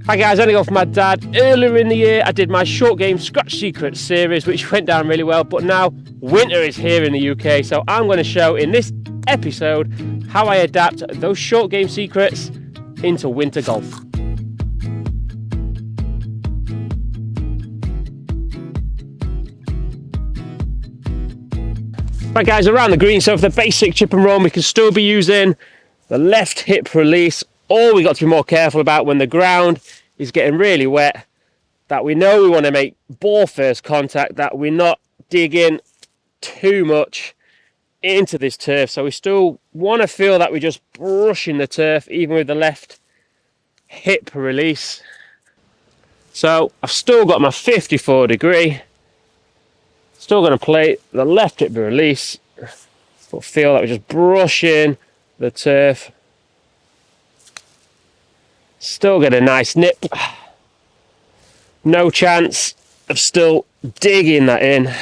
Hi guys, only off my dad. Earlier in the year I did my short game Scratch Secrets series, which went down really well, but now winter is here in the UK, so I'm going to show in this episode how I adapt those short game secrets into winter golf. Right guys, around the green, so for the basic chip and run we can still be using the left hip release. All we got to be more careful about when the ground is getting really wet, that we know we want to make ball first contact, that we're not digging too much into this turf. So we still want to feel that we're just brushing the turf even with the left hip release. So I've still got my 54 degree, still going to play the left hip release, but feel that we're just brushing the turf. Still get a nice nip. No chance of still digging that in.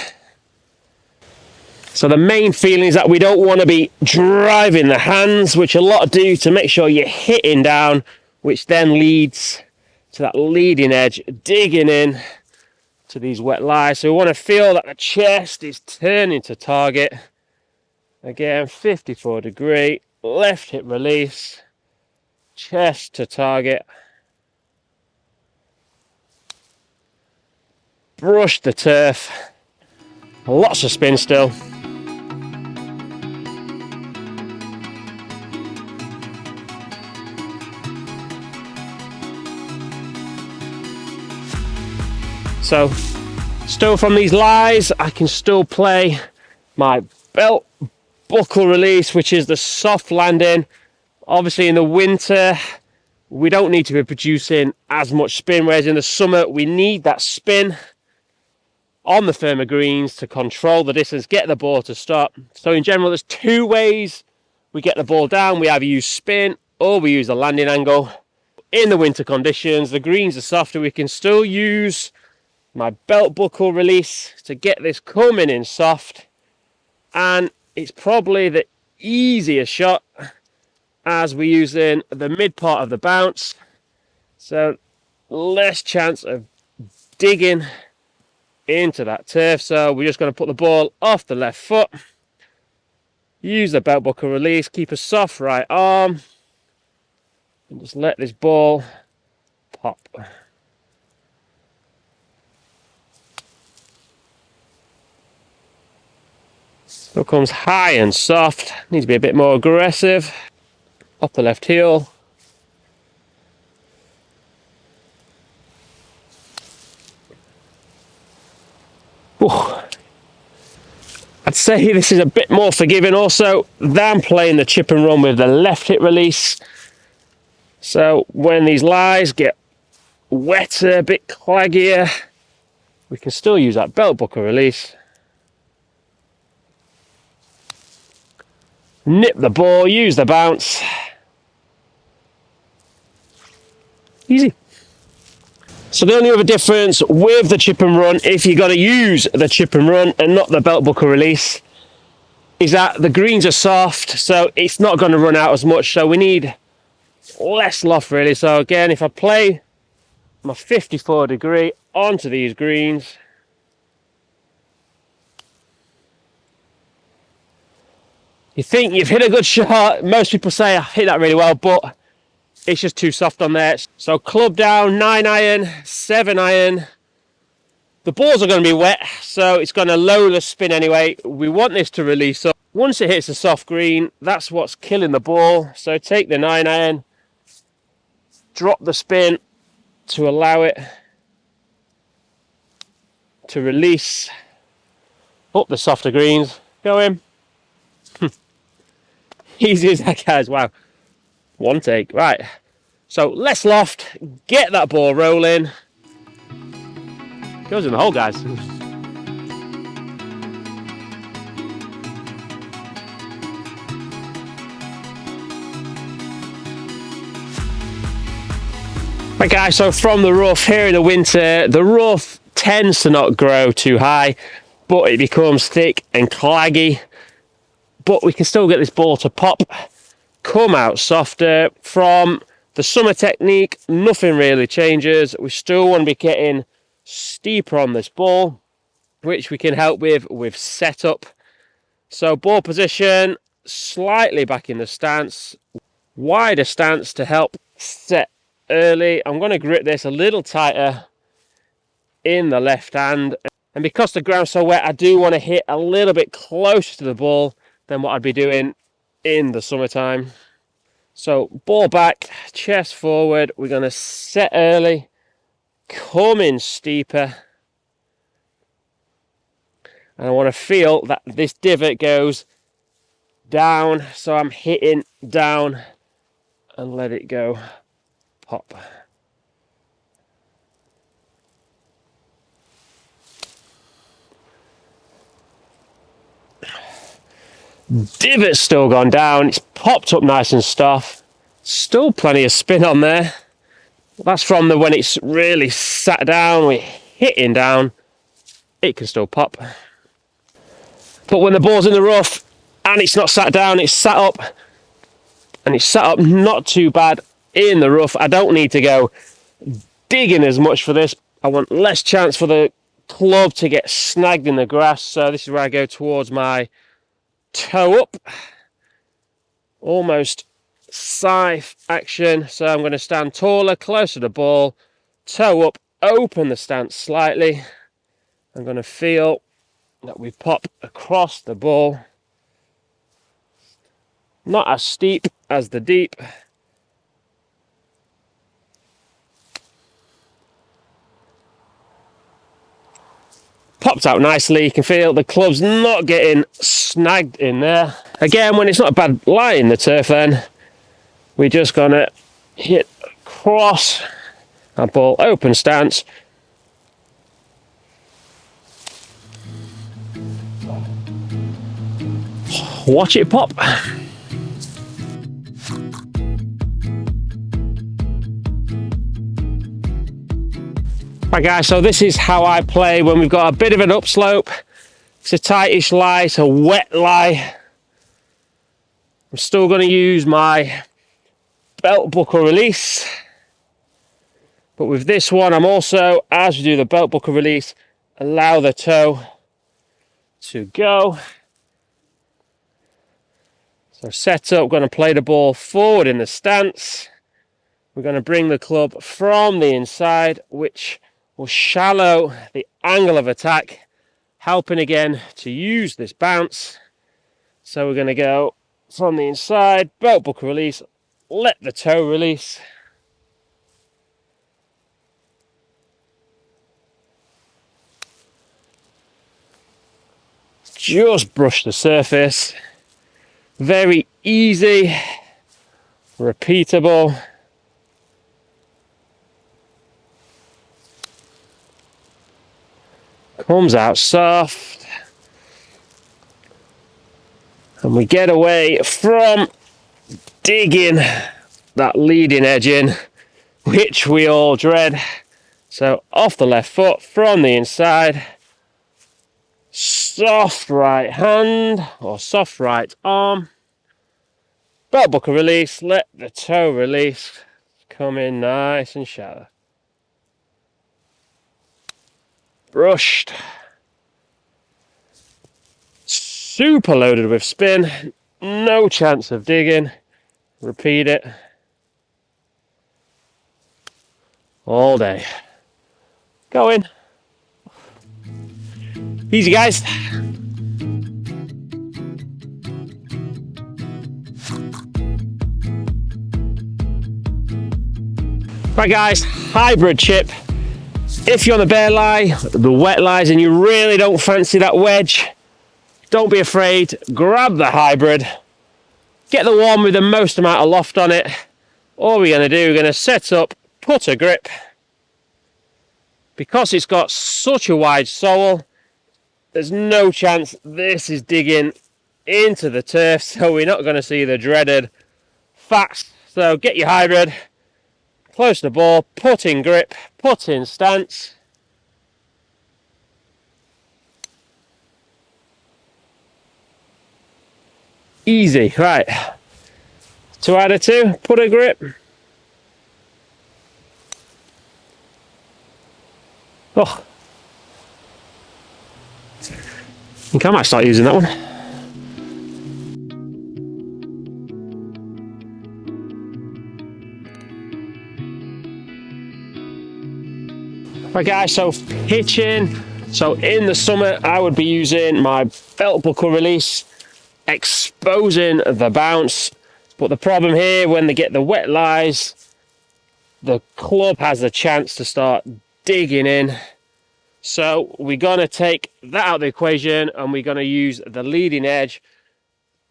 So the main feeling is that we don't want to be driving the hands, which a lot do, to make sure you're hitting down, which then leads to that leading edge, digging in to these wet lies. So we want to feel that the chest is turning to target. Again, 54 degree, left hip release, chest to target. Brush the turf. Lots of spin still. So, still from these lies, I can still play my belt buckle release, which is the soft landing. Obviously in the winter, we don't need to be producing as much spin, whereas in the summer, we need that spin on the firmer greens to control the distance, get the ball to stop. So in general, there's two ways we get the ball down. We either use spin or we use the landing angle. In the winter conditions, the greens are softer. We can still use my belt buckle release to get this coming in soft. And it's probably the easiest shot as we're using the mid part of the bounce. So less chance of digging into that turf. So we're just going to put the ball off the left foot, use the belt buckle release, keep a soft right arm, and just let this ball pop. Still comes high and soft, needs to be a bit more aggressive. Off the left heel. Ooh. I'd say this is a bit more forgiving also than playing the chip and run with the left hip release. So when these lies get wetter, a bit claggier, we can still use that belt buckle release. Nip the ball, use the bounce. Easy. So the only other difference with the chip and run, if you're going to use the chip and run and not the belt buckle release, is that the greens are soft, so it's not going to run out as much. So we need less loft really. So again, if I play my 54 degree onto these greens, you think you've hit a good shot. Most people say I hit that really well, but it's just too soft on there. So club down, 9 iron, 7 iron. The balls are going to be wet, so it's going to lower the spin anyway. We want this to release up. Once it hits a soft green, that's what's killing the ball. So take the 9 iron, drop the spin to allow it to release up the softer greens. Go in. Easy as that, guys. Wow. One take. Right. So less loft. Get that ball rolling. Goes in the hole, guys. Right, guys. So from the rough here in the winter, the rough tends to not grow too high, but it becomes thick and claggy. But we can still get this ball to pop, come out softer. From The summer technique, nothing really changes. We still want to be getting steeper on this ball, which we can help with setup. So ball position, slightly back in the stance, wider stance to help set early. I'm going to grip this a little tighter in the left hand. And because the ground's so wet, I do want to hit a little bit closer to the ball than what I'd be doing in the summertime. So ball back, chest forward. We're going to set early, come in steeper. And I want to feel that this divot goes down. So I'm hitting down and let it go pop. Divot's still gone down, it's popped up nice and stuff. Still plenty of spin on there. That's from when it's really sat down, we're hitting down, it can still pop. But when the ball's in the rough and it's not sat down, it's sat up, and it's sat up not too bad in the rough. I don't need to go digging as much for this. I want less chance for the club to get snagged in the grass, so this is where I go towards my toe up, almost scythe action. So I'm going to stand taller, closer to the ball, toe up, open the stance slightly. I'm going to feel that we pop across the ball, not as steep as the deep. Popped out nicely. You can feel the club's not getting snagged in there. Again, when it's not a bad lie in the turf, then we're just gonna hit across our ball, open stance. Watch it pop. Right guys, so this is how I play when we've got a bit of an upslope. It's a tightish lie, it's a wet lie. I'm still going to use my belt buckle release. But with this one, I'm also, as we do the belt buckle release, allow the toe to go. So set up, going to play the ball forward in the stance. We're going to bring the club from the inside, which will shallow the angle of attack, helping again to use this bounce. So we're going to go from the inside, belt buckle release, let the toe release. Just brush the surface. Very easy, repeatable. Comes out soft, and we get away from digging that leading edge in, which we all dread. So off the left foot from the inside, soft right hand or soft right arm, belt buckle release, let the toe release, come in nice and shallow. Brushed, super loaded with spin, no chance of digging. Repeat it all day. Go in. Easy guys. Right guys, hybrid chip. If you're on the bare lie, the wet lies, and you really don't fancy that wedge, don't be afraid, grab the hybrid, get the one with the most amount of loft on it. All we're going to do, we're going to set up, put a grip. Because it's got such a wide sole, there's no chance this is digging into the turf, so we're not going to see the dreaded facts. So get your hybrid, close the ball, put in grip, put in stance. Easy, right. 2 out of 2, put a grip. Oh, I think I might start using that one. Right guys, so pitching. So in the summer, I would be using my belt buckle release, exposing the bounce. But the problem here, when they get the wet lies, the club has a chance to start digging in. So we're gonna take that out of the equation and we're gonna use the leading edge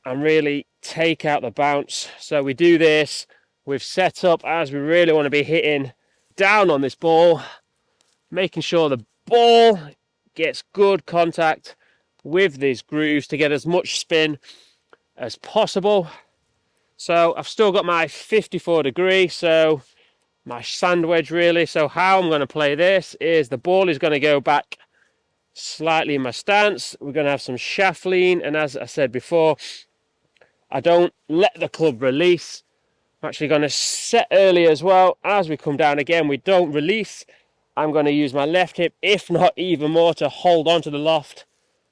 and really take out the bounce. So we do this with setup as we really want to be hitting down on this ball, making sure the ball gets good contact with these grooves to get as much spin as possible. So I've still got my 54 degree, so my sand wedge really. So how I'm going to play this is the ball is going to go back slightly in my stance. We're going to have some shaft lean, and as I said before, I don't let the club release. I'm actually going to set early as well. As we come down again, we don't release. I'm going to use my left hip, if not even more, to hold on to the loft.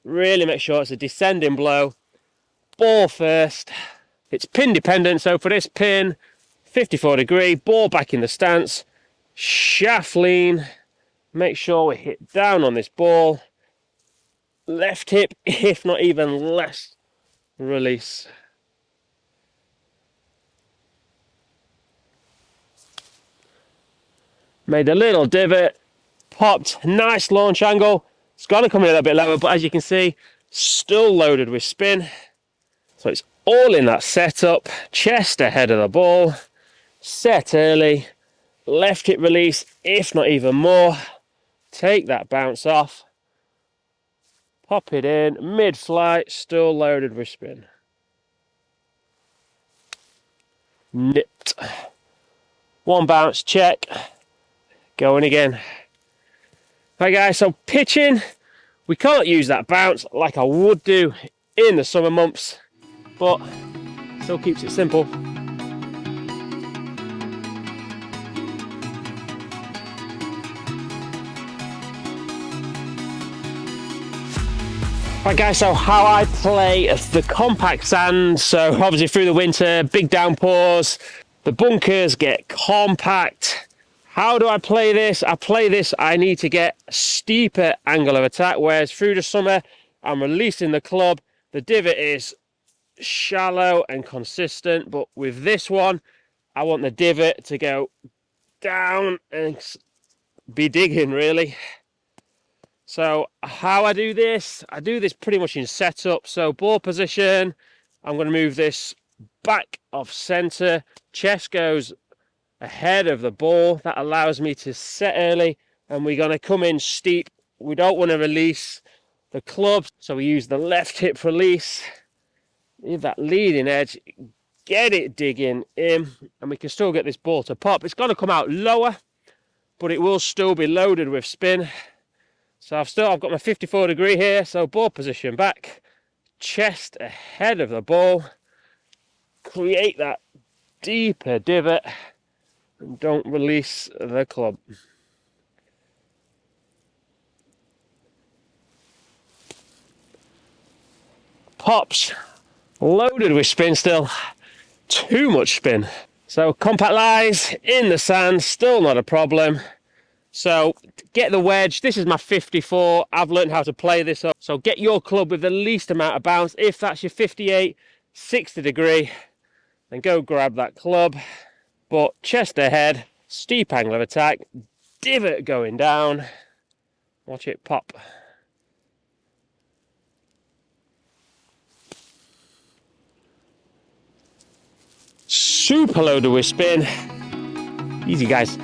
Really make sure it's a descending blow. Ball first. It's pin dependent, so for this pin, 54 degree, ball back in the stance, shaft lean. Make sure we hit down on this ball. Left hip, if not even less, release. Made a little divot, popped, nice launch angle. It's got to come in a little bit lower, but as you can see, still loaded with spin. So it's all in that setup, chest ahead of the ball, set early, left hip release, if not even more. Take that bounce off, pop it in, mid-flight, still loaded with spin. Nipped. One bounce, check. Going again. Right guys, so pitching, we can't use that bounce like I would do in the summer months, but still keeps it simple. Right guys, so how I play the compact sand, so obviously through the winter, big downpours, the bunkers get compact. How do I play this? I need to get a steeper angle of attack, whereas through the summer, I'm releasing the club. The divot is shallow and consistent, but with this one, I want the divot to go down and be digging, really. So how I do this pretty much in setup. So ball position, I'm going to move this back off center. Chest goes ahead of the ball. That allows me to set early, and we're going to come in steep. We don't want to release the club, so we use the left hip release. Leave that leading edge, get it digging in, and we can still get this ball to pop. It's going to come out lower, but it will still be loaded with spin. So I've got my 54 degree here, so ball position back, chest ahead of the ball, create that deeper divot, and don't release the club. Pops, loaded with spin still, too much spin. So compact lies in the sand, still not a problem. So get the wedge, this is my 54, I've learned how to play this up. So get your club with the least amount of bounce. If that's your 58, 60 degree, then go grab that club. But chest ahead, steep angle of attack, divot going down, watch it pop. Super loaded with spin, easy guys.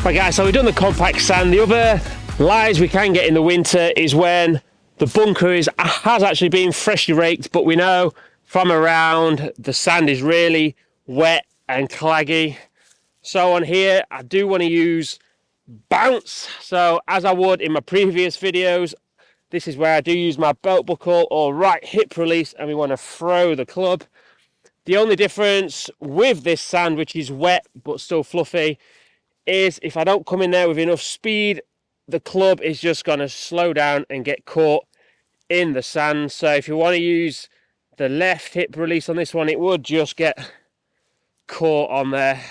Right guys, so we've done the compact sand. The other lies we can get in the winter is when the bunker has actually been freshly raked, but we know from around the sand is really wet and claggy. So on here, I do want to use bounce. So as I would in my previous videos, this is where I do use my belt buckle or right hip release, and we want to throw the club. The only difference with this sand, which is wet but still fluffy, is if I don't come in there with enough speed, the club is just going to slow down and get caught in the sand. So if you want to use the left hip release on this one, it would just get caught on there.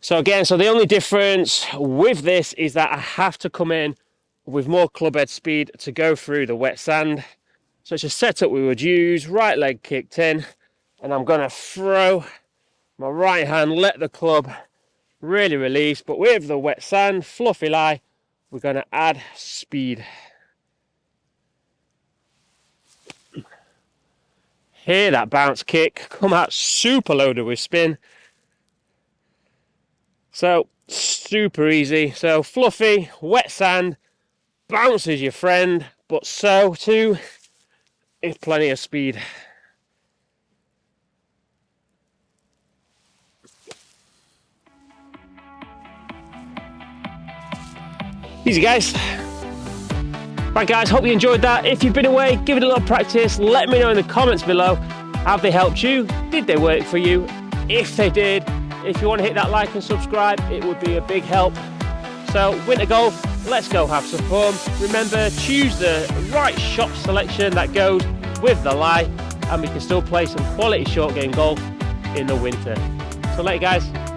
So again, the only difference with this is that I have to come in with more club head speed to go through the wet sand. So it's a setup we would use, right leg kicked in, and I'm going to throw my right hand, let the club really release, but with the wet sand, fluffy lie, we're going to add speed. Hear that bounce kick, come out super loaded with spin. So super easy. So fluffy, wet sand, bounce is your friend, but so too is plenty of speed. Easy, guys. Right, guys, hope you enjoyed that. If you've been away, give it a little practice. Let me know in the comments below. Have they helped you? Did they work for you? If they did, if you want to hit that like and subscribe, it would be a big help. So, winter golf, let's go have some fun. Remember, choose the right shot selection that goes with the lie, and we can still play some quality short game golf in the winter. So later, guys.